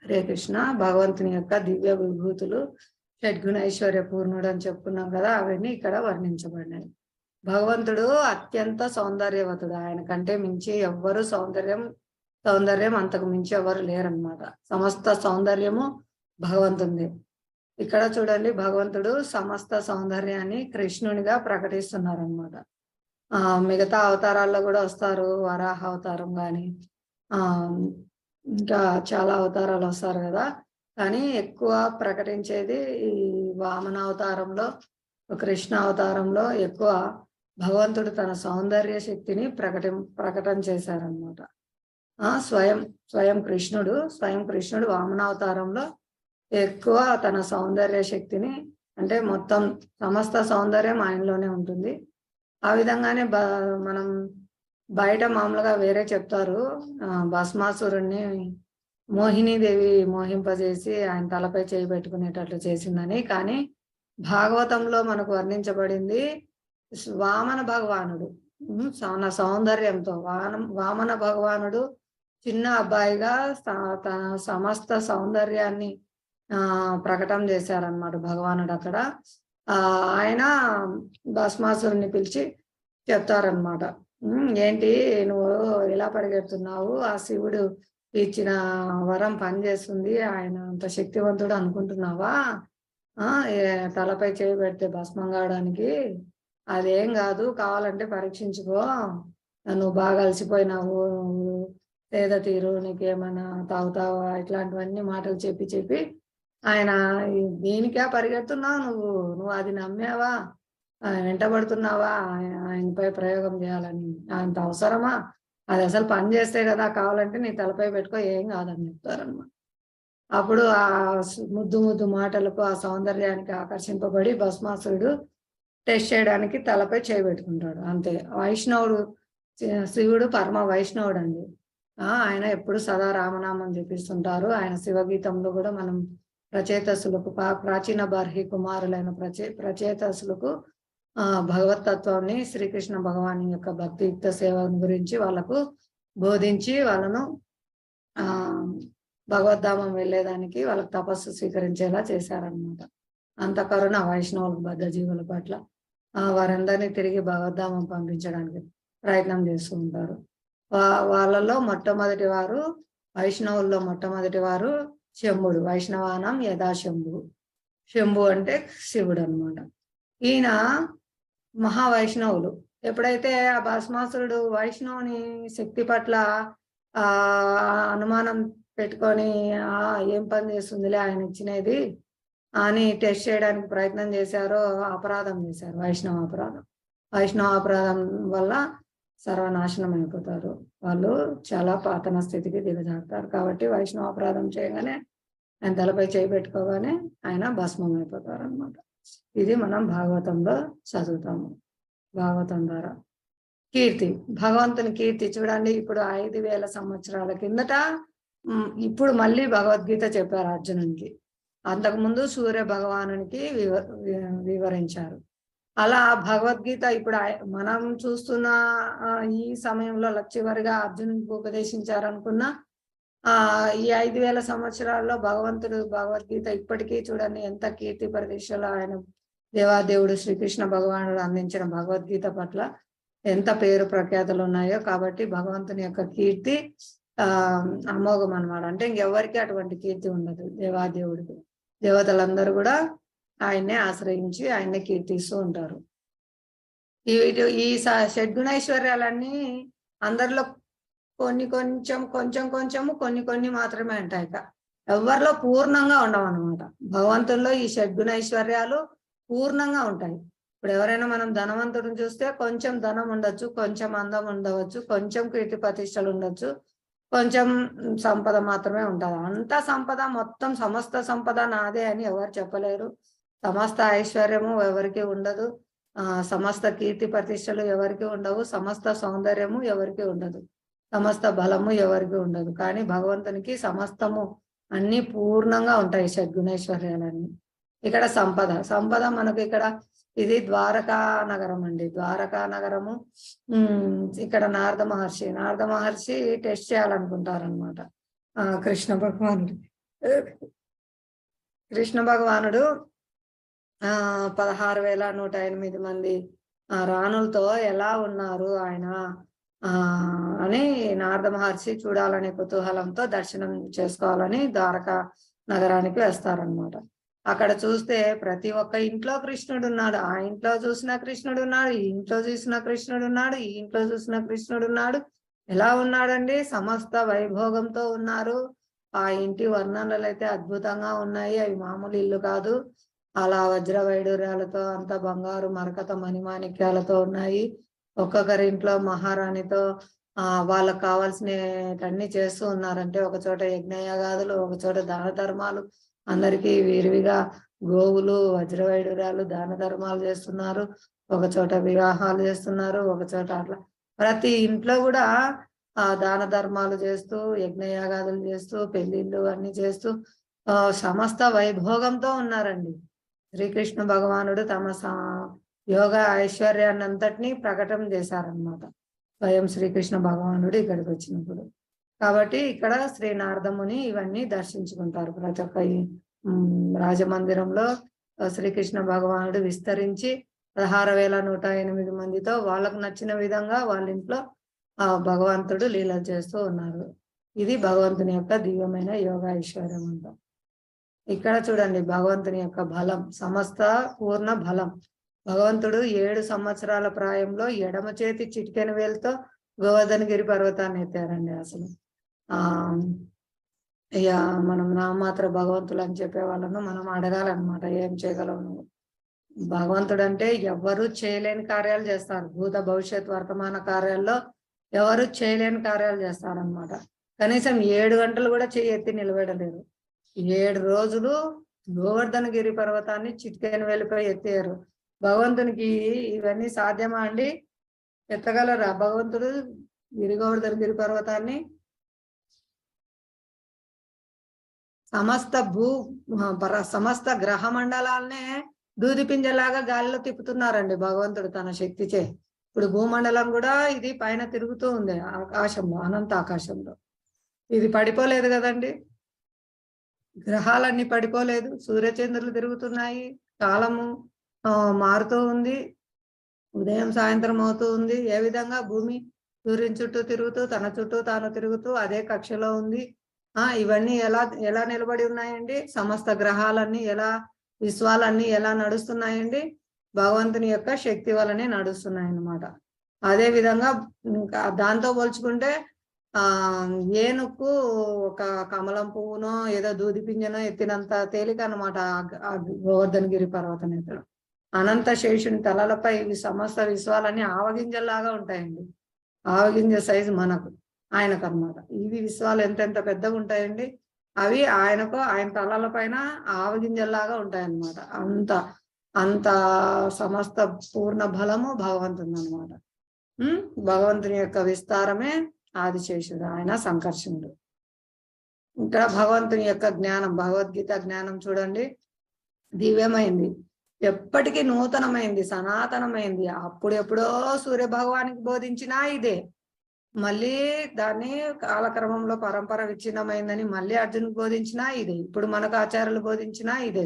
హరే కృష్ణ. భగవంతుని యొక్క దివ్య విభూతులు షడ్గుణ ఐశ్వర్య పూర్ణుడు అని చెప్పుకున్నాం కదా, అవన్నీ ఇక్కడ వర్ణించబడినాయి. భగవంతుడు అత్యంత సౌందర్యవతుడు. ఆయన కంటే మించి ఎవ్వరు సౌందర్యం అంతకు మించి ఎవరు లేరన్నమాట. సమస్త సౌందర్యము భగవంతునిది. ఇక్కడ చూడండి, భగవంతుడు సమస్త సౌందర్యాన్ని కృష్ణునిగా ప్రకటిస్తున్నారనమాట. మిగతా అవతారాల్లో కూడా వస్తారు, వరాహ అవతారం కానీ ఇంకా చాలా అవతారాలు వస్తారు కదా, కానీ ఎక్కువ ప్రకటించేది ఈ వామన అవతారంలో, కృష్ణ అవతారంలో ఎక్కువ భగవంతుడు తన సౌందర్య శక్తిని ప్రకటన చేశారనమాట. స్వయం కృష్ణుడు వామనావతారంలో ఎక్కువ తన సౌందర్య శక్తిని, అంటే మొత్తం సమస్త సౌందర్యం ఆయనలోనే ఉంటుంది. ఆ విధంగానే మనం బయట మామూలుగా వేరే చెప్తారు, భస్మాసురుణ్ణి మోహినీదేవి మోహింపజేసి ఆయన తలపై చేయి పెట్టుకునేటట్లు చేసిందని. కానీ భాగవతంలో మనకు వర్ణించబడింది వామన భగవానుడు తన సౌందర్యంతో. వామన భగవానుడు చిన్న అబ్బాయిగా తన సమస్త సౌందర్యాన్ని ప్రకటన చేశారనమాట భగవానుడు అక్కడ. ఆయన భస్మాసురుని పిలిచి చెప్తారనమాట, ఏంటి నువ్వు ఇలా పరిగెడుతున్నావు, ఆ శివుడు ఇచ్చిన వరం పనిచేస్తుంది, ఆయన అంత శక్తివంతుడు అనుకుంటున్నావా? తలపై చేయి పెడితే భస్మం కావడానికి అదేం కాదు, కావాలంటే పరీక్షించుకో, నువ్వు బాగా అలసిపోయినావు, పేద తీరు, నీకేమైనా తాగుతావా, ఇట్లాంటివన్నీ మాటలు చెప్పి ఆయన దీనికే పరిగెడుతున్నావు, నువ్వు అది నమ్మావా, వెంటబడుతున్నావా ఆయనపై ప్రయోగం చేయాలని? అంత అవసరమా? అది అసలు పని చేస్తే కదా, కావాలంటే నీ తలపై పెట్టుకో, ఏం కాదని చెప్తారన్నమాట. అప్పుడు ఆ ముద్దు మాటలకు, ఆ సౌందర్యానికి ఆకర్షింపబడి భస్మాసురుడు టెస్ట్ చేయడానికి తలపై చేయబెట్టుకుంటాడు. అంతే. వైష్ణవుడు, శివుడు పరమ వైష్ణవుడు అండి. ఆయన ఎప్పుడు సదా రామనామం జపిస్తుంటారు. ఆయన శివగీతంలో కూడా మనం ప్రచేతసులకు, ప్రాచీన బర్హి కుమారులైన ప్రచేతసులకు భగవతత్వాన్ని, శ్రీకృష్ణ భగవాని యొక్క భక్తియుక్త సేవ గురించి వాళ్ళకు బోధించి వాళ్ళను భగవద్ధామం వెళ్ళేదానికి వాళ్ళకు తపస్సు స్వీకరించేలా చేశారనమాట. అంత కరుణ వైష్ణవులకు, బద్ధ జీవుల పట్ల. వారందరినీ తిరిగి భగవద్ధామం పంపించడానికి ప్రయత్నం చేస్తూ ఉంటారు. వాళ్ళలో మొట్టమొదటి వారు, వైష్ణవుల్లో మొట్టమొదటి వారు శంభుడు. వైష్ణవానం యథా శంభు అంటే శివుడు అనమాట. ఈయన మహావైష్ణవులు. ఎప్పుడైతే ఆ భస్మాసురుడు వైష్ణవుని శక్తి పట్ల అనుమానం పెట్టుకొని ఏం పని చేస్తుందిలే ఆయన ఇచ్చినది అని టెస్ట్ చేయడానికి ప్రయత్నం చేశారో అపరాధం చేశారు, వైష్ణవ అపరాధం వల్ల సర్వనాశనం అయిపోతారు. వాళ్ళు చాలా పాతన స్థితికి దిగజారుతారు. కాబట్టి వైష్ణవ అపరాధం చేయగానే, ఆయన తలపై చేయి పెట్టుకోగానే ఆయన భస్మం అయిపోతారు అనమాట. ఇది మనం భాగవతంలో చదువుతాము. భాగవతం ద్వారా కీర్తి, భగవంతుని కీర్తి చూడండి. ఇప్పుడు 5000 సంవత్సరాల కిందట ఇప్పుడు మళ్ళీ భగవద్గీత చెప్పారు అర్జునునికి. అంతకుముందు సూర్య భగవానునికి వివరించారు. అలా భగవద్గీత ఇప్పుడు మనం చూస్తున్న ఈ సమయంలో చివరిగా అర్జునునికి ఉపదేశించారనుకున్న ఈ 5000 సంవత్సరాల్లో భగవంతుడు భగవద్గీత ఇప్పటికీ చూడండి ఎంత కీర్తి ప్రతిష్టలో ఆయన దేవాదేవుడు శ్రీకృష్ణ భగవానుడు అందించిన భగవద్గీత పట్ల ఎంత పేరు ప్రఖ్యాతులు ఉన్నాయో. కాబట్టి భగవంతుని యొక్క కీర్తి అమోఘం అనమాట. అంటే ఇంకెవరికి అటువంటి కీర్తి ఉండదు. దేవాదేవుడికి దేవతలందరూ కూడా ఆయన్నే ఆశ్రయించి ఆయన్నే కీర్తిస్తూ ఉంటారు. ఈ షడ్గుణైశ్వర్యాలన్నీ అందరిలో కొన్ని మాత్రమే ఉంటాయి. ఎవరిలో పూర్ణంగా ఉండవు అనమాట. భగవంతుల్లో ఈ షడ్గుణైశ్వర్యాలు పూర్ణంగా ఉంటాయి. ఇప్పుడు ఎవరైనా మనం ధనవంతుడిని చూస్తే కొంచెం ధనం ఉండొచ్చు, కొంచెం అందం ఉండవచ్చు, కొంచెం కీర్తి ప్రతిష్టలు ఉండొచ్చు, కొంచెం సంపద మాత్రమే ఉంటుంది. అంత సంపద, మొత్తం సమస్త సంపద నాదే అని ఎవరు చెప్పలేరు. సమస్త ఐశ్వర్యము ఎవరికి ఉండదు, సమస్త కీర్తి ప్రతిష్టలు ఎవరికి ఉండవు, సమస్త సౌందర్యము ఎవరికి ఉండదు, సమస్త బలము ఎవరికి ఉండదు. కానీ భగవంతునికి సమస్తము అన్ని పూర్ణంగా ఉంటాయి షడ్గుణైశ్వర్యాలన్నీ. ఇక్కడ సంపద మనకు ఇక్కడ ఇది ద్వారకా నగరం అండి. ద్వారకా నగరము ఇక్కడ నారద మహర్షి టెస్ట్ చేయాలనుకుంటారనమాట కృష్ణ భగవానుడి. కృష్ణ భగవానుడు 16,108 మంది రాణులతో ఎలా ఉన్నారు ఆయన అని నారద మహర్షి చూడాలనే కుతూహలంతో దర్శనం చేసుకోవాలని ద్వారకా నగరానికి వేస్తారనమాట. అక్కడ చూస్తే ప్రతి ఒక్క ఇంట్లో కృష్ణుడు ఉన్నాడు. ఆ ఇంట్లో చూసిన కృష్ణుడు ఉన్నాడు, ఈ ఇంట్లో చూసిన కృష్ణుడు ఉన్నాడు, ఈ ఇంట్లో చూసిన కృష్ణుడు ఉన్నాడు. ఎలా ఉన్నాడండి? సమస్త వైభోగంతో ఉన్నారు. ఆ ఇంటి వర్ణనలు అయితే అద్భుతంగా ఉన్నాయి. అవి మామూలు ఇల్లు కాదు. అలా వజ్ర వైడూర్యాలతో అంత బంగారు మరకత మణిమాణిక్యాలతో ఉన్నాయి. ఒక్కొక్కరి ఇంట్లో మహారాణితో వాళ్ళకు కావాల్సినవన్నీ చేస్తూ ఉన్నారంటే, ఒక చోట యజ్ఞయాగాదులు, ఒక చోట దాన ధర్మాలు, అందరికీ విరివిగా గోవులు వజ్ర వైడూర్యాలు దాన ధర్మాలు చేస్తున్నారు. ఒక చోట వివాహాలు చేస్తున్నారు, ఒక చోట అట్లా ప్రతి ఇంట్లో కూడా దాన ధర్మాలు చేస్తూ, యజ్ఞయాగాదులు చేస్తూ, పెళ్లిళ్ళు అన్ని చేస్తూ సమస్త వైభోగంతో ఉన్నారండి. శ్రీకృష్ణ భగవానుడు తమ యోగ ఐశ్వర్యాన్ని అంతటినీ ప్రకటన చేశారనమాట స్వయం శ్రీకృష్ణ భగవానుడు ఇక్కడికి వచ్చినప్పుడు. కాబట్టి ఇక్కడ శ్రీ నారదముని ఇవన్నీ దర్శించుకుంటారు. ప్రతి ఒక్క రాజమందిరంలో శ్రీకృష్ణ భగవానుడు విస్తరించి 16,108 మందితో వాళ్ళకు నచ్చిన విధంగా వాళ్ళ ఇంట్లో భగవంతుడు లీలలు చేస్తూ ఉన్నారు. ఇది భగవంతుని యొక్క దివ్యమైన యోగ ఐశ్వర్యం అంట. ఇక్కడ చూడండి భగవంతుని యొక్క బలం, సమస్త పూర్ణ బలం. భగవంతుడు 7 సంవత్సరాల ప్రాయంలో ఎడమ చేతి చిటికెన వేలుతో గోవర్ధనగిరి పర్వతాన్ని ఎత్తారండి. అసలు ఇక మనం నామాత్ర భగవంతులు అని చెప్పే వాళ్ళను మనం అడగాలన్నమాట, ఏం చేయగలవు నువ్వు? భగవంతుడు అంటే ఎవరు చేయలేని కార్యాలు చేస్తారు. భూత భవిష్యత్ వర్తమాన కార్యాల్లో ఎవరు చేయలేని కార్యాలు చేస్తారనమాట. కనీసం 7 గంటలు కూడా ఎత్తి నిలబడలేరు. 7 రోజులు గోవర్ధనగిరి పర్వతాన్ని చిటికెన వెళ్ళిపోయి ఎత్తారు. భగవంతునికి ఇవన్నీ సాధ్యమా అండి? ఎత్తగలరా భగవంతుడు గోవర్ధనగిరి పర్వతాన్ని? సమస్త గ్రహ మండలాలనే దూది పింజలాగా గాలిలో తిప్పుతున్నారండి భగవంతుడు తన శక్తిచే. ఇప్పుడు భూమండలం కూడా ఇది పైన తిరుగుతూ ఉంది ఆకాశంలో, అనంత ఆకాశంలో. ఇది పడిపోలేదు కదండి, గ్రహాలన్నీ పడిపోలేదు, సూర్యచంద్రులు తిరుగుతున్నాయి, కాలము మారుతూ ఉంది, ఉదయం సాయంత్రం అవుతూ ఉంది. ఏ విధంగా భూమి సూర్యుని చుట్టూ తిరుగుతూ తన చుట్టూ తాను తిరుగుతూ అదే కక్షలో ఉంది. ఇవన్నీ ఎలా నిలబడి ఉన్నాయండి? సమస్త గ్రహాలన్నీ విశ్వాలన్నీ ఎలా నడుస్తున్నాయండి? భగవంతుని యొక్క శక్తి వలనే నడుస్తున్నాయి అన్నమాట. అదే విధంగా దాంతో పోల్చుకుంటే ఏనుక్కు ఒక కమలం పువ్వునో ఏదో దూది పింజనో ఎత్తినంత తేలిక అనమాట గోవర్ధనగిరి పర్వతం ఎత్తడం. అనంత శేషుని తలలపై సమస్త విశ్వాలన్నీ ఆవగింజల్లాగా ఉంటాయండి. ఆవగింజ సైజు ఆయనకు అనమాట. ఇవి విశ్వాలు ఎంతెంత పెద్దగా ఉంటాయండి. అవి ఆయన తలల పైన ఆవగింజల్లాగా ఉంటాయన్నమాట. అంత సమస్త పూర్ణ బలము భగవంతుని అనమాట. భగవంతుని యొక్క విస్తారమే ఆదిశేషుడు, ఆయన సంకర్షణుడు. ఇక్కడ భగవంతుని యొక్క జ్ఞానం, భగవద్గీత జ్ఞానం చూడండి, దివ్యమైంది, ఎప్పటికీ నూతనమైంది, సనాతనమైంది. అప్పుడెప్పుడో సూర్య భగవానికి బోధించినా ఇదే, మళ్ళీ దాన్ని కాలక్రమంలో పరంపర విచ్ఛిన్నమైందని మళ్ళీ అర్జునుకు బోధించినా ఇదే, ఇప్పుడు మనకు ఆచార్యులు బోధించినా ఇదే.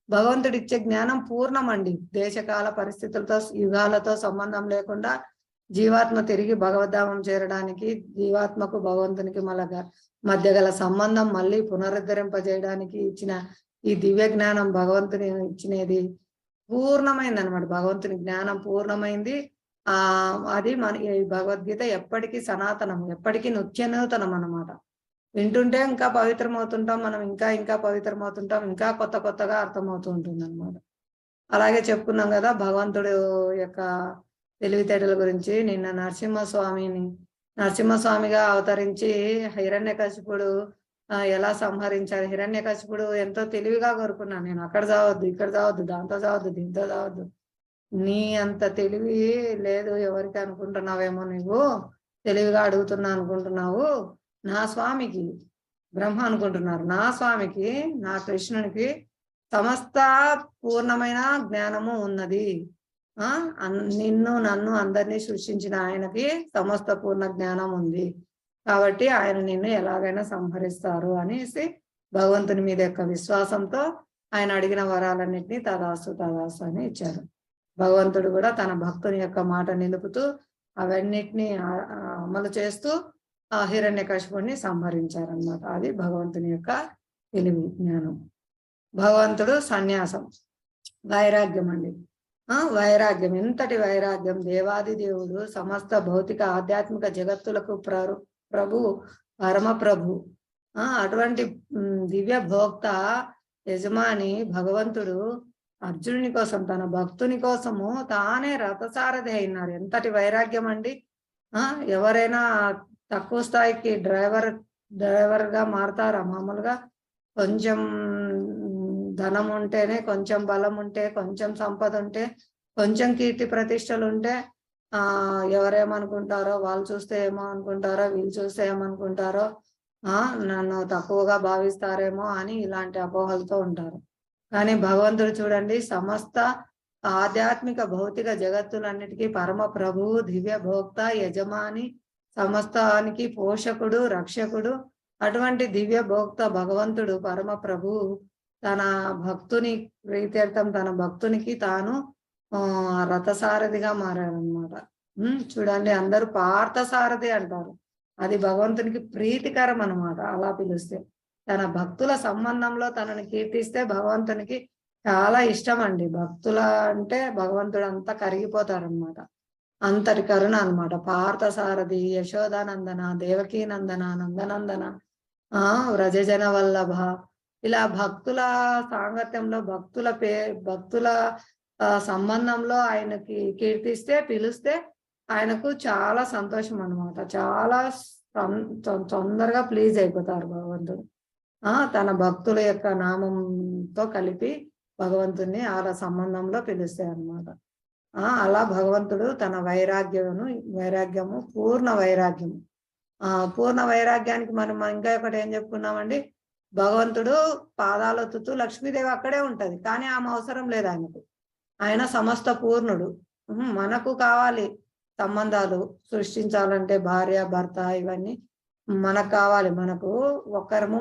భగవంతుడు ఇచ్చే జ్ఞానం పూర్ణమండి. దేశకాల పరిస్థితులతో యుగాలతో సంబంధం లేకుండా జీవాత్మ తిరిగి భగవద్ధామం చేరడానికి, జీవాత్మకు భగవంతునికి మధ్య గల సంబంధం మళ్ళీ పునరుద్ధరింపజేయడానికి ఇచ్చిన ఈ దివ్య జ్ఞానం భగవంతుని ఇచ్చినది పూర్ణమైంది అనమాట. భగవంతుని జ్ఞానం పూర్ణమైంది. అది మన ఈ భగవద్గీత ఎప్పటికీ సనాతనం, ఎప్పటికీ నూతనం అన్నమాట. వింటుంటే ఇంకా పవిత్రమవుతుంటాం మనం, ఇంకా పవిత్రమవుతుంటాం, ఇంకా కొత్తగా అర్థమవుతూ ఉంటుంది అనమాట. అలాగే చెప్పుకున్నాం కదా భగవంతుడు యొక్క తెలివితేటల గురించి. నిన్న నరసింహస్వామిగా అవతరించి హిరణ్యకశిపుడు ఎలా సంహరించాడు. హిరణ్యకశిపుడు ఎంతో తెలివిగా కోరుకున్నాను నేను, అక్కడ చావద్దు, ఇక్కడ చావద్దు, దాంతో చావద్దు, దీంతో చావద్దు. నీ అంత తెలివి లేదు ఎవరికి అనుకుంటున్నావేమో, నువ్వు తెలివిగా అడుగుతున్నా అనుకుంటున్నావు. నా స్వామికి, బ్రహ్మ అనుకుంటున్నారు, నా స్వామికి, నా కృష్ణునికి సమస్త పూర్ణమైన జ్ఞానము ఉన్నది. నిన్ను నన్ను అందరినీ సృష్టించిన ఆయనకి సమస్త పూర్ణ జ్ఞానం ఉంది. కాబట్టి ఆయన నిన్ను ఎలాగైనా సంహరిస్తారు అనేసి భగవంతుని మీద యొక్క విశ్వాసంతో ఆయన అడిగిన వరాలన్నింటినీ తదాస్తు తదాస్తు అని ఇచ్చారు. భగవంతుడు కూడా తన భక్తుని యొక్క మాట నిలుపుతూ అవన్నిటినీ అమలు చేస్తూ ఆ హిరణ్యకశిపుణ్ణి సంహరించారనమాట. అది భగవంతుని యొక్క తెలివి జ్ఞానం. భగవంతుడు సన్యాసం, వైరాగ్యం అండి. వైరాగ్యం, ఎంతటి వైరాగ్యం! దేవాది దేవుడు సమస్త భౌతిక ఆధ్యాత్మిక జగత్తులకు ప్రభు, పరమ ప్రభు. అటువంటి దివ్య భోక్త యజమాని భగవంతుడు అర్జునుని కోసం, తన భక్తుని కోసము తానే రథసారథి అయినారు. ఎంతటి వైరాగ్యం అండి! ఎవరైనా తక్కువ స్థాయికి డ్రైవర్ గా మారతారా? మామూలుగా కొంచెం ధనం ఉంటేనే, కొంచెం బలం ఉంటే, కొంచెం సంపద ఉంటే, కొంచెం కీర్తి ప్రతిష్టలు ఉంటే ఎవరేమనుకుంటారో, వాళ్ళు చూస్తే ఏమో అనుకుంటారో, వీళ్ళు చూస్తే ఏమనుకుంటారో, నన్ను తక్కువగా భావిస్తారేమో అని ఇలాంటి అపోహలతో ఉంటారు. కానీ భగవంతుడు చూడండి, సమస్త ఆధ్యాత్మిక భౌతిక జగత్తులన్నిటికీ పరమ ప్రభువు, దివ్య భోక్త, యజమాని, సమస్తానికి పోషకుడు, రక్షకుడు. అటువంటి దివ్య భోక్త భగవంతుడు పరమ ప్రభువు తన భక్తుని ప్రీత్యర్థం, తన భక్తునికి తాను రథసారథిగా మారాడనమాట. చూడండి, అందరూ పార్థసారథి అంటారు. అది భగవంతునికి ప్రీతికరం అనమాట. అలా పిలిస్తే, తన భక్తుల సంబంధంలో తనని కీర్తిస్తే భగవంతునికి చాలా ఇష్టం అండి. భక్తుల అంటే భగవంతుడు అంతా కరిగిపోతారనమాట. అంతటి కరుణ అనమాట. పార్థసారథి, యశోదానందన, దేవకీ నందన, నందనందన, వ్రజజన వల్లభ, ఇలా భక్తుల సాంగత్యంలో, భక్తుల సంబంధంలో ఆయనకి కీర్తిస్తే, పిలిస్తే ఆయనకు చాలా సంతోషం అనమాట. చాలా తొందరగా ప్లీజ్ అయిపోతారు భగవంతుడు. తన భక్తుల యొక్క నామంతో కలిపి భగవంతుడిని అలా సంబంధంలో పిలుస్తాయి అన్నమాట. అలా భగవంతుడు తన వైరాగ్యము పూర్ణ వైరాగ్యము. పూర్ణ వైరాగ్యానికి మనం ఇంకా ఒకటి ఏం చెప్పుకున్నామండి, భగవంతుడు పాదాలొత్తుతూ లక్ష్మీదేవి అక్కడే ఉంటది, కానీ ఆమె అవసరం లేదు ఆయనకు. ఆయన సమస్త పూర్ణుడు. మనకు కావాలి సంబంధాలు సృష్టించాలంటే, భార్య భర్త ఇవన్నీ మనకు కావాలి. మనకు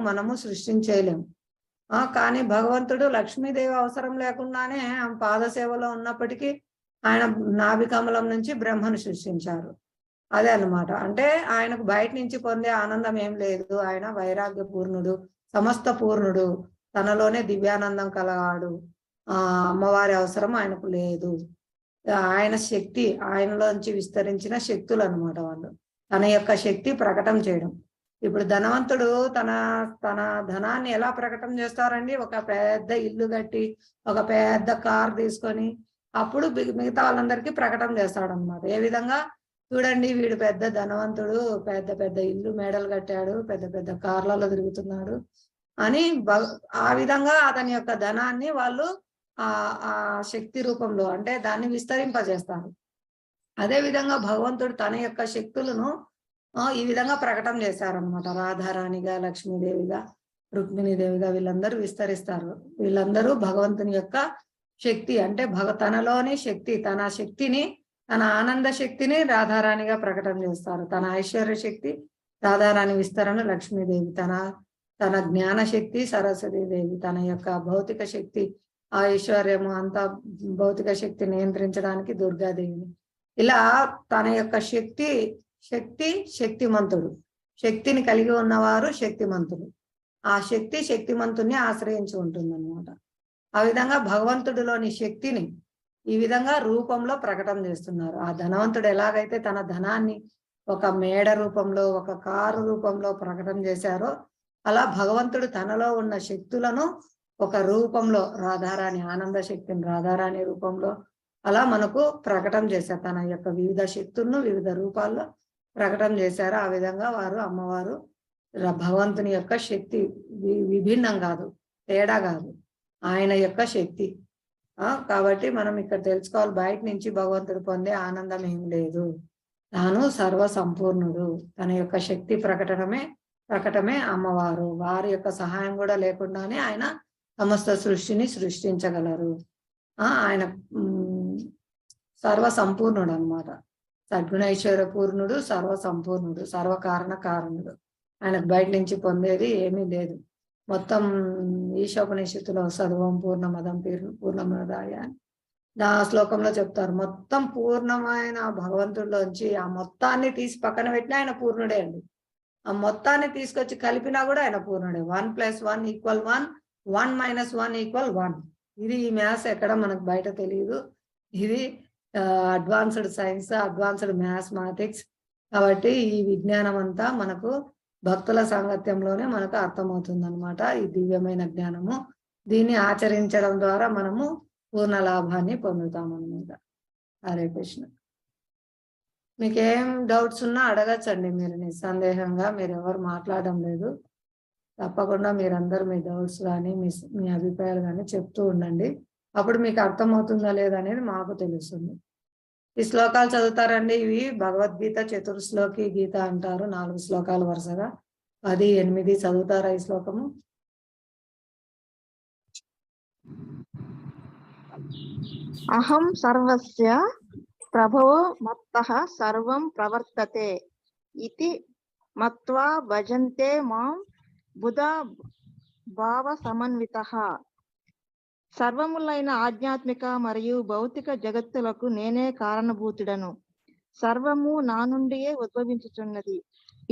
మనము సృష్టించేయలేము. కానీ భగవంతుడు లక్ష్మీదేవి అవసరం లేకుండానే ఆమె పాదసేవలో ఉన్నప్పటికీ ఆయన నాభికమలం నుంచి బ్రహ్మను సృష్టించారు. అదే అన్నమాట. అంటే ఆయనకు బయట నుంచి పొందే ఆనందం ఏం లేదు. ఆయన వైరాగ్య పూర్ణుడు, సమస్త పూర్ణుడు, తనలోనే దివ్యానందం కలగాడు. అమ్మవారి అవసరం ఆయనకు లేదు. ఆయన శక్తి, ఆయనలోంచి విస్తరించిన శక్తులు అనమాట వాళ్ళు. తన యొక్క శక్తి ప్రకటన చేయడం. ఇప్పుడు ధనవంతుడు తన ధనాన్ని ఎలా ప్రకటన చేస్తారండి? ఒక పెద్ద ఇల్లు కట్టి, ఒక పెద్ద కార్ తీసుకొని, అప్పుడు మిగతా వాళ్ళందరికీ ప్రకటన చేస్తాడనమాట. ఏ విధంగా? చూడండి, వీడు పెద్ద ధనవంతుడు, పెద్ద పెద్ద ఇల్లు మేడలు కట్టాడు, పెద్ద పెద్ద కార్లలో తిరుగుతున్నాడు అని ఆ విధంగా అతని యొక్క ధనాన్ని వాళ్ళు ఆ శక్తి రూపంలో, అంటే దాన్ని విస్తరింపజేస్తారు. అదే విధంగా భగవంతుడు తన యొక్క శక్తులను ఈ విధంగా ప్రకటన చేశారనమాట. రాధారాణిగా, లక్ష్మీదేవిగా, రుక్మిణీదేవిగా వీళ్ళందరూ విస్తరిస్తారు. వీళ్ళందరూ భగవంతుని యొక్క శక్తి, అంటే తనలోని శక్తి, తన శక్తిని, తన ఆనంద శక్తిని రాధారాణిగా ప్రకటన చేస్తారు. తన ఐశ్వర్య శక్తి రాధారాణి విస్తరణ లక్ష్మీదేవి, తన జ్ఞాన శక్తి సరస్వతీదేవి, తన యొక్క భౌతిక శక్తి, ఆ ఐశ్వర్యము అంతా భౌతిక శక్తి నియంత్రించడానికి దుర్గాదేవిని. ఇలా తన యొక్క శక్తిమంతుడు. శక్తిని కలిగి ఉన్నవారు శక్తిమంతుడు. ఆ శక్తిమంతుణ్ణి ఆశ్రయించి ఉంటుంది అన్నమాట. ఆ విధంగా భగవంతుడిలోని శక్తిని ఈ విధంగా రూపంలో ప్రకటన చేస్తున్నారు. ఆ ధనవంతుడు ఎలాగైతే తన ధనాన్ని ఒక మేడ రూపంలో, ఒక కారు రూపంలో ప్రకటన చేశారో, అలా భగవంతుడు తనలో ఉన్న శక్తులను ఒక రూపంలో, రాధారాణి ఆనంద శక్తిని రాధారాణి రూపంలో అలా మనకు ప్రకటన చేశారు. తన యొక్క వివిధ శక్తులను వివిధ రూపాల్లో ప్రకటన చేశారు. ఆ విధంగా అమ్మవారు భగవంతుని యొక్క శక్తి విభిన్నం కాదు, తేడా కాదు, ఆయన యొక్క శక్తి. కాబట్టి మనం ఇక్కడ తెలుసుకోవాలి, బయట నుంచి భగవంతుడు పొందే ఆనందం ఏం లేదు. తాను సర్వ సంపూర్ణుడు. తన యొక్క శక్తి ప్రకటమే అమ్మవారు. వారి యొక్క సహాయం కూడా లేకుండానే ఆయన సమస్త సృష్టిని సృష్టించగలరు. ఆయన సర్వ సంపూర్ణుడు అనమాట. సద్గుణైశ్వర్య పూర్ణుడు, సర్వ సంపూర్ణుడు, సర్వకారణ కారణుడు. ఆయనకు బయట నుంచి పొందేది ఏమీ లేదు. మొత్తం ఈశోపనిషత్తులో సర్వం పూర్ణమదం పూర్ణమదాయ ఆ శ్లోకంలో చెప్తారు. మొత్తం పూర్ణమైన భగవంతుడిలోంచి ఆ మొత్తాన్ని తీసి పక్కన పెట్టినా ఆయన పూర్ణుడే అండి. ఆ మొత్తాన్ని తీసుకొచ్చి కలిపినా కూడా ఆయన పూర్ణుడే. 1+1 = 1, 1 - 1 = 1. ఇది ఈ మ్యాథ్స్ ఎక్కడ మనకు బయట తెలియదు. ఇది అడ్వాన్స్డ్ సైన్స్, అడ్వాన్స్డ్ మ్యాథమెటిక్స్. కాబట్టి ఈ విజ్ఞానం అంతా మనకు భక్తుల సాంగత్యంలోనే మనకు అర్థమవుతుంది అనమాట. ఈ దివ్యమైన జ్ఞానము దీన్ని ఆచరించడం ద్వారా మనము పూర్ణ లాభాన్ని పొందుతాం అన్నమాట. హరే కృష్ణ. మీకేం డౌట్స్ ఉన్నా అడగచ్చండి. మీరు నిస్సందేహంగా, మీరు ఎవరు మాట్లాడడం లేదు, తప్పకుండా మీరందరూ మీ డౌట్స్ కానీ మీ అభిప్రాయాలు కానీ చెప్తూ ఉండండి. అప్పుడు మీకు అర్థమవుతుందా లేదనేది మాకు తెలుస్తుంది. ఈ శ్లోకాలు చదువుతారండి. ఇవి భగవద్గీత చతుర్శ్లోకి గీత అంటారు. 4 శ్లోకాలు వరుసగా 10, 8 చదువుతారా ఈ శ్లోకము? అహం సర్వస్య ప్రభవో మత్తః సర్వం ప్రవర్తతే ఇతి మత్వా భజంతే మాం బుధా భావ సమన్వితః. సర్వములైన ఆధ్యాత్మిక మరియు భౌతిక జగత్తులకు నేనే కారణభూతుడను. సర్వము నా నుండియే ఉద్భవించుచున్నది.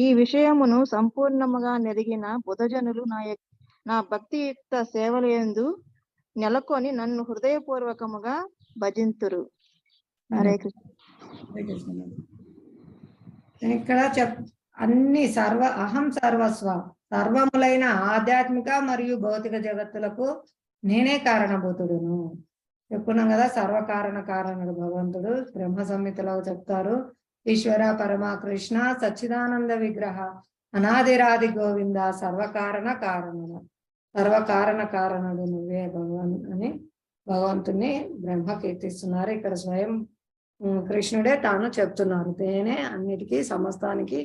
ఈ విషయమును సంపూర్ణముగా నెరిగిన బుధజనులు నా భక్తియుక్త సేవలందు నెలకొని నన్ను హృదయపూర్వకముగా భజింతురు. హరే కృష్ణ. ఇక్కడ అన్ని అహం సర్వస్వ, సర్వములైన ఆధ్యాత్మిక మరియు భౌతిక జగత్తులకు నేనే కారణభూతుడును చెప్పుకున్నాం కదా. సర్వకారణ కారణుడు భగవంతుడు. బ్రహ్మ సంహితలో చెప్తారు, ఈశ్వర పరమ కృష్ణ సచ్చిదానంద విగ్రహ అనాదిరాది గోవింద సర్వకారణ కారణుడు. సర్వకారణ కారణుడు నువ్వే భగవాన్ అని భగవంతుని బ్రహ్మ కీర్తిస్తున్నారు. ఇక్కడ స్వయం కృష్ణుడే తాను చెప్తున్నారు. తేనే అన్నిటికీ సమస్తానికి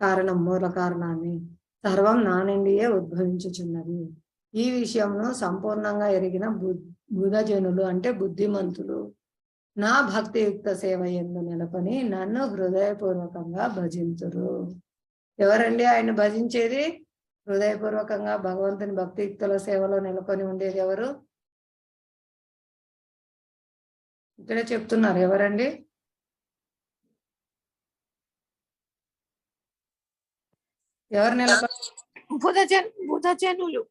కారణం, మూల కారణాన్ని. సర్వం నా నుండియే ఉద్భవించుచున్నది. ఈ విషయంను సంపూర్ణంగా ఎరిగిన బుధజనులు అంటే బుద్ధిమంతులు నా భక్తియుక్త సేవ యందు నెలకొని నన్ను హృదయపూర్వకంగా భజింతురు. ఎవరండి ఆయన భజించేది? హృదయపూర్వకంగా భగవంతుని భక్తియుక్తుల సేవలో నెలకొని ఉండేది ఎవరు? ఇక్కడే చెప్తున్నారు. ఎవరండి? ఎవరు నెలకొని? బుధజనులు.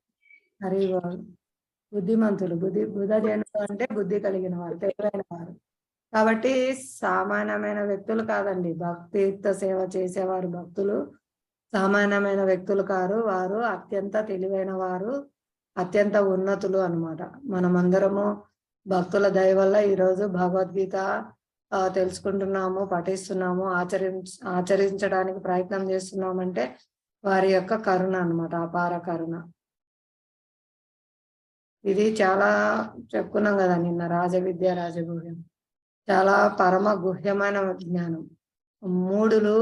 హరి బుద్ధిమంతులు. బుధజనులు అంటే బుద్ధి కలిగిన వారు, తెలివైన వారు. కాబట్టి సామాన్యమైన వ్యక్తులు కాదండి. భక్తియుక్త సేవ చేసేవారు భక్తులు సామాన్యమైన వ్యక్తులు కారు. వారు అత్యంత తెలివైన వారు, అత్యంత ఉన్నతులు అన్నమాట. మనమందరము భక్తుల దయ వల్ల ఈరోజు భగవద్గీత తెలుసుకుంటున్నాము, పఠిస్తున్నాము, ఆచరించడానికి ప్రయత్నం చేస్తున్నామంటే వారి యొక్క కరుణ అన్నమాట, అపార కరుణ. ఇది చాలా చెప్పుకున్నాం కదా నిన్న, రాజవిద్య రాజగుహ్యం. చాలా పరమ గుహ్యమైన జ్ఞానం. మూఢులు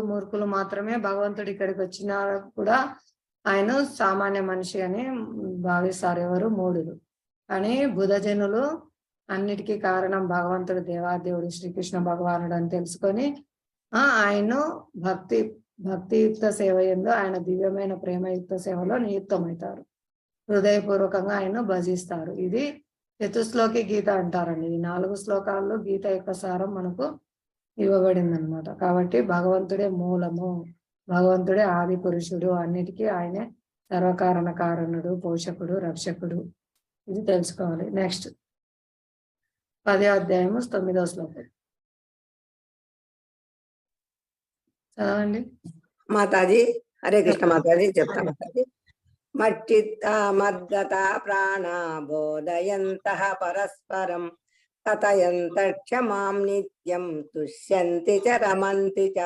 మూర్ఖులు మాత్రమే భగవంతుడు ఇక్కడికి వచ్చినా కూడా ఆయన సామాన్య మనిషి అని భావిస్తారు. ఎవరు? మూఢులు. కానీ బుధజనులు అన్నిటికీ కారణం భగవంతుడు, దేవాదేవుడు శ్రీకృష్ణ భగవానుడు అని తెలుసుకొని ఆయన్ను భక్తియుక్త సేవ యందు, ఆయన దివ్యమైన ప్రేమయుక్త సేవలో నియుక్తమవుతారు. హృదయపూర్వకంగా ఆయన్ను భజిస్తారు. ఇది చతుశ్లోకి గీత అంటారండి. ఈ 4 శ్లోకాల్లో గీత యొక్క సారం మనకు ఇవ్వబడింది అనమాట. కాబట్టి భగవంతుడే మూలము, భగవంతుడే ఆది పురుషుడు, అన్నిటికీ ఆయనే సర్వకారణ కారణుడు, పోషకుడు, రక్షకుడు. ఇది తెలుసుకోవాలి. నెక్స్ట్ 10వ అధ్యాయము 9వ శ్లోకం చదవండి మాతాజీ. హరే కృష్ణ మాతాజీ. చెప్తా మాతాజీ. మచ్చిత్త మద్గత ప్రాణ బోధయంతః పరస్పరం కథయంత క్షమాం నిత్యం తుష్యంతి చ రమంతి చ.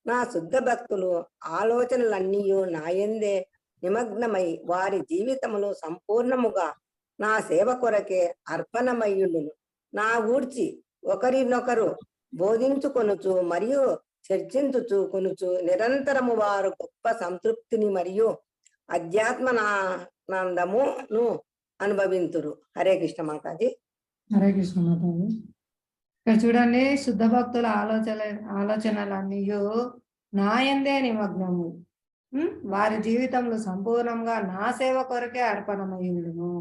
నా శుద్ధ భక్తులు ఆలోచనలన్నీ నాయందే నిమగ్నమై వారి జీవితములు సంపూర్ణముగా నా సేవ కొరకే అర్పణమయ్యుండును. నా గూర్చి ఒకరినొకరు బోధించుకొనుచు మరియు చర్చించుచు కొనుచు నిరంతరము వారు గొప్ప సంతృప్తిని మరియు అధ్యాత్మనానందమును అనుభవింతురు. హరే కృష్ణ మాతాజీ. హరే కృష్ణ మాతాజీ. ఇక్కడ చూడండి, శుద్ధ భక్తుల ఆలోచనలన్నీ నాయందే నిమగ్నము. వారి జీవితంలో సంపూర్ణంగా నా సేవ కొరకే అర్పణమయ్యుండును.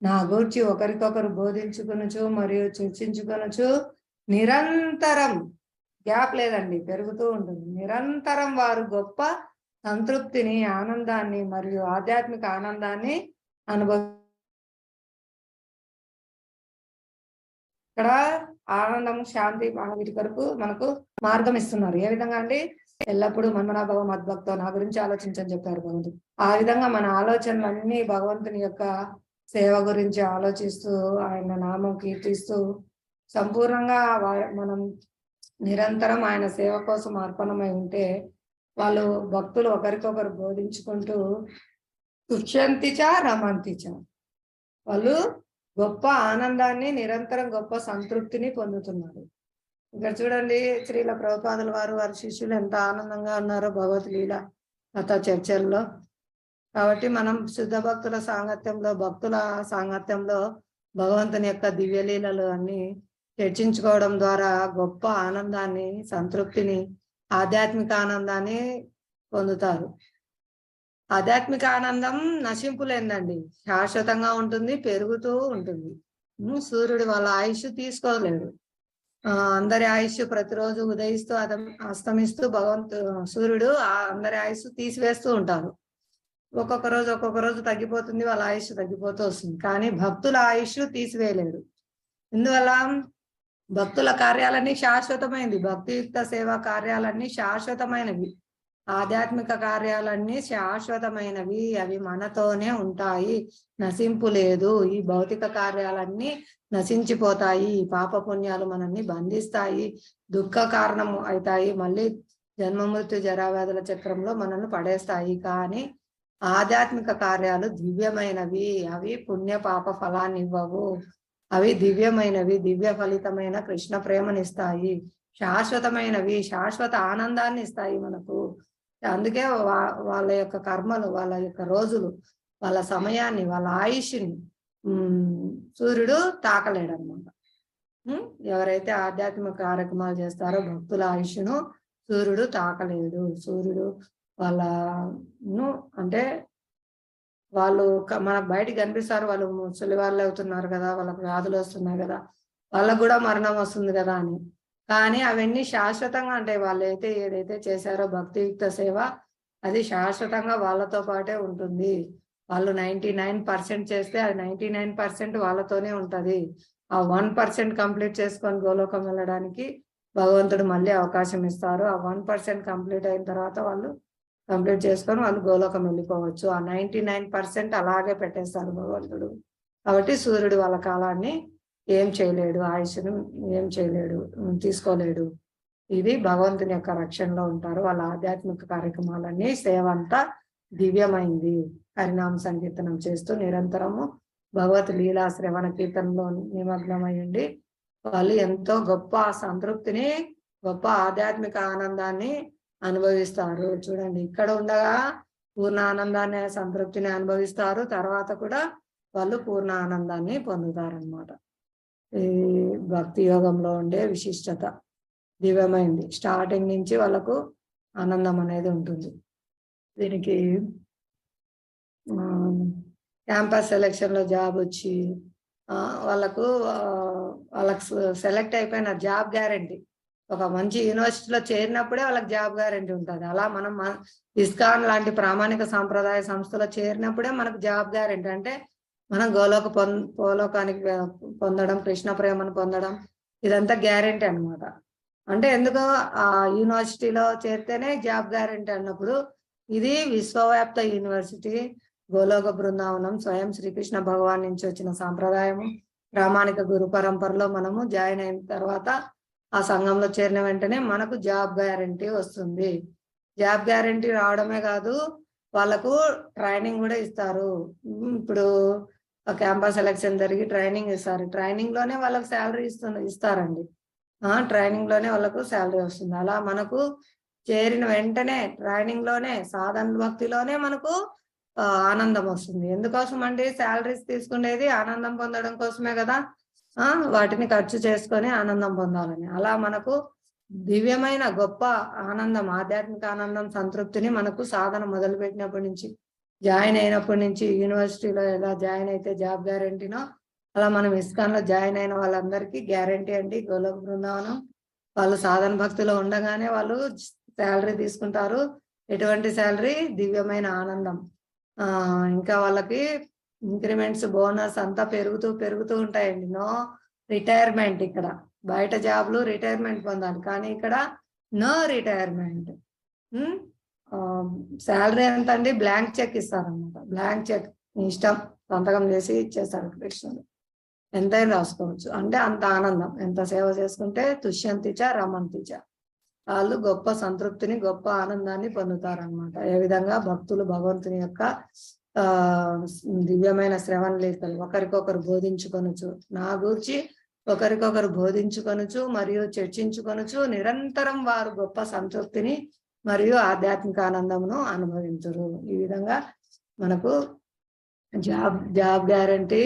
నా గూర్చి ఒకరికొకరు బోధించుకొనుచు మరియు చర్చించుకొనుచు నిరంతరం, గ్యాప్ లేదండి, పెరుగుతూ ఉంటుంది. నిరంతరం వారు గొప్ప సంతృప్తిని, ఆనందాన్ని మరియు ఆధ్యాత్మిక ఆనందాన్ని ఇక్కడ ఆనందం, శాంతి వీటి కొరకు మనకు మార్గం ఇస్తున్నారు. ఏ విధంగా అండి? ఎల్లప్పుడూ మన్మనాభవ మద్భక్తో, నా గురించి ఆలోచించని చెప్పారు భగవంతుడు. ఆ విధంగా మన ఆలోచనలన్నీ భగవంతుని యొక్క సేవ గురించి ఆలోచిస్తూ, ఆయన నామం కీర్తిస్తూ, సంపూర్ణంగా మనం నిరంతరం ఆయన సేవ కోసం అర్పణమై ఉంటే, వాళ్ళు భక్తులు ఒకరికొకరు బోధించుకుంటూ తుష్యంతిచ రమంతిచ, వాళ్ళు గొప్ప ఆనందాన్ని, నిరంతరం గొప్ప సంతృప్తిని పొందుతున్నారు. ఇక్కడ చూడండి, శ్రీల ప్రభుపాదుల వారి శిష్యులు ఎంత ఆనందంగా ఉన్నారో భగవద్గీత కథ చర్చల్లో. కాబట్టి మనం శుద్ధ భక్తుల సాంగత్యంలో, భక్తుల సాంగత్యంలో భగవంతుని యొక్క దివ్యలీలలు అన్ని చర్చించుకోవడం ద్వారా గొప్ప ఆనందాన్ని, సంతృప్తిని, ఆధ్యాత్మిక ఆనందాన్ని పొందుతారు. ఆధ్యాత్మిక ఆనందం నశింపులేందండి, శాశ్వతంగా ఉంటుంది, పెరుగుతూ ఉంటుంది. సూర్యుడు వాళ్ళ ఆయుష్ తీసుకోలేడు. అందరి ఆయుష్ ప్రతిరోజు ఉదయిస్తూ అస్తమిస్తూ సూర్యుడు అందరి ఆయుష్ తీసివేస్తూ ఉంటారు. ఒక్కొక్క రోజు తగ్గిపోతుంది, వాళ్ళ ఆయుష్ తగ్గిపోతూ వస్తుంది. కానీ భక్తుల ఆయుష్ తీసివేయలేడు. ఇందువల్ల భక్తుల కార్యాలన్నీ శాశ్వతమైనది. భక్తియుక్త సేవా కార్యాలన్నీ శాశ్వతమైనవి. ఆధ్యాత్మిక కార్యాలన్నీ శాశ్వతమైనవి, అవి మనతోనే ఉంటాయి, నశింపు లేదు. ఈ భౌతిక కార్యాలన్నీ నశించిపోతాయి. ఈ పాప పుణ్యాలు మనల్ని బంధిస్తాయి, దుఃఖ కారణం అవుతాయి, మళ్ళీ జన్మ మృత్యు జరావ్యాధుల చక్రంలో మనల్ని పడేస్తాయి. కానీ ఆధ్యాత్మిక కార్యాలు దివ్యమైనవి, అవి పుణ్య పాప ఫలాన్ని ఇవ్వవు. అవి దివ్యమైనవి, దివ్య ఫలితమైన కృష్ణ ప్రేమనిస్తాయి, శాశ్వతమైనవి, శాశ్వత ఆనందాన్ని ఇస్తాయి మనకు. అందుకే వాళ్ళ యొక్క కర్మలు, వాళ్ళ యొక్క రోజులు, వాళ్ళ సమయాన్ని, వాళ్ళ ఆయుష్ని సూర్యుడు తాకలేడు అనమాట. ఎవరైతే ఆధ్యాత్మిక కార్యక్రమాలు చేస్తారో భక్తుల ఆయుష్ను సూర్యుడు తాకలేడు. సూర్యుడు వాళ్ళను, అంటే వాళ్ళు మనకు బయటికి కనిపిస్తారు, వాళ్ళు ముసలి వాళ్ళు అవుతున్నారు కదా, వాళ్ళకు వ్యాధులు వస్తున్నాయి కదా, వాళ్ళకు కూడా మరణం వస్తుంది కదా అని. కానీ అవన్నీ శాశ్వతంగా ఉంటాయి. వాళ్ళు ఏదైతే చేశారో భక్తియుక్త సేవ, అది శాశ్వతంగా వాళ్ళతో పాటే ఉంటుంది. వాళ్ళు 99% చేస్తే అది 99% వాళ్ళతోనే ఉంటది. ఆ 1% కంప్లీట్ చేసుకొని గోలోకం వెళ్ళడానికి భగవంతుడు మళ్ళీ అవకాశం ఇస్తారు. ఆ 1% కంప్లీట్ అయిన తర్వాత వాళ్ళు కంప్లీట్ చేసుకొని వాళ్ళు గోలోకం వెళ్ళిపోవచ్చు. ఆ 99% అలాగే పెట్టేస్తారు భగవంతుడు. కాబట్టి సూర్యుడు వాళ్ళ కాలాన్ని ఏం చేయలేడు, ఆయుష్ను ఏం చేయలేడు, తీసుకోలేడు. ఇది భగవంతుని యొక్క రక్షణలో ఉంటారు. వాళ్ళ ఆధ్యాత్మిక కార్యక్రమాలన్నీ, సేవ అంతా దివ్యమైంది. హరినామ సంకీర్తనం చేస్తూ నిరంతరము భగవత్ లీలా శ్రవణ కీర్తనలో నిమగ్నమయ్యండి. వాళ్ళు ఎంతో గొప్ప సంతృప్తిని, గొప్ప ఆధ్యాత్మిక ఆనందాన్ని అనుభవిస్తారు. చూడండి, ఇక్కడ ఉండగా పూర్ణ ఆనందాన్ని, సంతృప్తిని అనుభవిస్తారు. తర్వాత కూడా వాళ్ళు పూర్ణ ఆనందాన్ని పొందుతారనమాట. ఈ భక్తి యోగంలో ఉండే విశిష్టత దివ్యమైంది. స్టార్టింగ్ నుంచి వాళ్ళకు ఆనందం అనేది ఉంటుంది. దీనికి క్యాంపస్ సెలెక్షన్ లో జాబ్ వచ్చి వాళ్ళకు సెలెక్ట్ అయిపోయిన జాబ్ గ్యారంటీ. ఒక మంచి యూనివర్సిటీలో చేరినప్పుడే వాళ్ళకి జాబ్ గ్యారంటీ ఉంటుంది. అలా మనం ఇస్కాన్ లాంటి ప్రామాణిక సాంప్రదాయ సంస్థలో చేరినప్పుడే మనకు జాబ్ గ్యారంటీ. అంటే మనం గోలోకానికి పొందడం, కృష్ణ ప్రేమను పొందడం, ఇదంతా గ్యారంటీ అన్నమాట. అంటే ఎందుకో ఆ యూనివర్సిటీలో చేరితేనే జాబ్ గ్యారంటీ అన్నప్పుడు, ఇది విశ్వవ్యాప్త యూనివర్సిటీ, గోలోక బృందావనం, స్వయం శ్రీకృష్ణ భగవాన్ నుంచి వచ్చిన సాంప్రదాయము, ప్రామాణిక గురు పరంపరలో మనము జాయిన్ అయిన తర్వాత ఆ సంఘంలో చేరిన వెంటనే మనకు జాబ్ గ్యారంటీ వస్తుంది. జాబ్ గ్యారంటీ రావడమే కాదు, వాళ్ళకు ట్రైనింగ్ కూడా ఇస్తారు. ఇప్పుడు క్యాంపస్ సెలెక్షన్ జరిగి ట్రైనింగ్ ఇస్తారు. ట్రైనింగ్ లోనే వాళ్ళకి శాలరీ ఇస్తారండి. ట్రైనింగ్ లోనే వాళ్ళకు శాలరీ వస్తుంది. అలా మనకు చేరిన వెంటనే ట్రైనింగ్ లోనే, సాధన భక్తిలోనే మనకు ఆనందం వస్తుంది. ఎందుకోసం అండి శాలరీస్ తీసుకునేది? ఆనందం పొందడం కోసమే కదా. వాటిని ఖర్చు చేసుకొని ఆనందం పొందాలని. అలా మనకు దివ్యమైన గొప్ప ఆనందం, ఆధ్యాత్మిక ఆనందం, సంతృప్తిని మనకు సాధన మొదలు పెట్టినప్పటి నుంచి, జాయిన్ అయినప్పటి నుంచి, యూనివర్సిటీలో ఎలా జాయిన్ అయితే జాబ్ గ్యారంటీనో అలా మనం ఇస్కాన్ లో జాయిన్ అయిన వాళ్ళందరికీ గ్యారంటీ అండి. గోలోక బృందావనం వాళ్ళు సాధన భక్తిలో ఉండగానే వాళ్ళు శాలరీ తీసుకుంటారు. ఎటువంటి శాలరీ? దివ్యమైన ఆనందం. ఇంకా వాళ్ళకి ఇంక్రిమెంట్స్, బోనస్ అంతా పెరుగుతూ ఉంటాయండి. No retirement. ఇక్కడ బయట జాబ్లు రిటైర్మెంట్ పొందాలి, కానీ ఇక్కడ నో రిటైర్మెంట్. శాలరీ ఎంత అండి? బ్లాంక్ చెక్ ఇస్తారనమాట. బ్లాంక్ చెక్ ఇష్టం సంతకం చేసి ఇచ్చేస్తారు కృష్ణుడు. ఎంతైనా రాసుకోవచ్చు. అంటే అంత ఆనందం. ఎంత సేవ చేసుకుంటే తుష్యంతిచ రమంతిచ, వాళ్ళు గొప్ప సంతృప్తిని, గొప్ప ఆనందాన్ని పొందుతారనమాట. ఏ విధంగా భక్తులు భగవంతుని యొక్క దివ్యమైన శ్రవణ లీలలు ఒకరికొకరు బోధించుకొనొచ్చు, నా గూర్చి ఒకరికొకరు బోధించుకొనొచ్చు మరియు చర్చించుకొనొచ్చు, నిరంతరం వారు గొప్ప సంతృప్తిని మరియు ఆధ్యాత్మిక ఆనందమును అనుభవించరు. ఈ విధంగా మనకు job guarantee,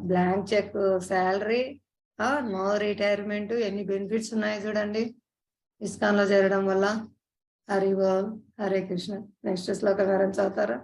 blank cheque salary, no retirement, ఎన్ని బెనిఫిట్స్ ఉన్నాయో చూడండి ఇస్కాన్ లో చేరడం వల్ల. హరి బోల్. హరే కృష్ణ. నెక్స్ట్ శ్లోకం చదువుతారా?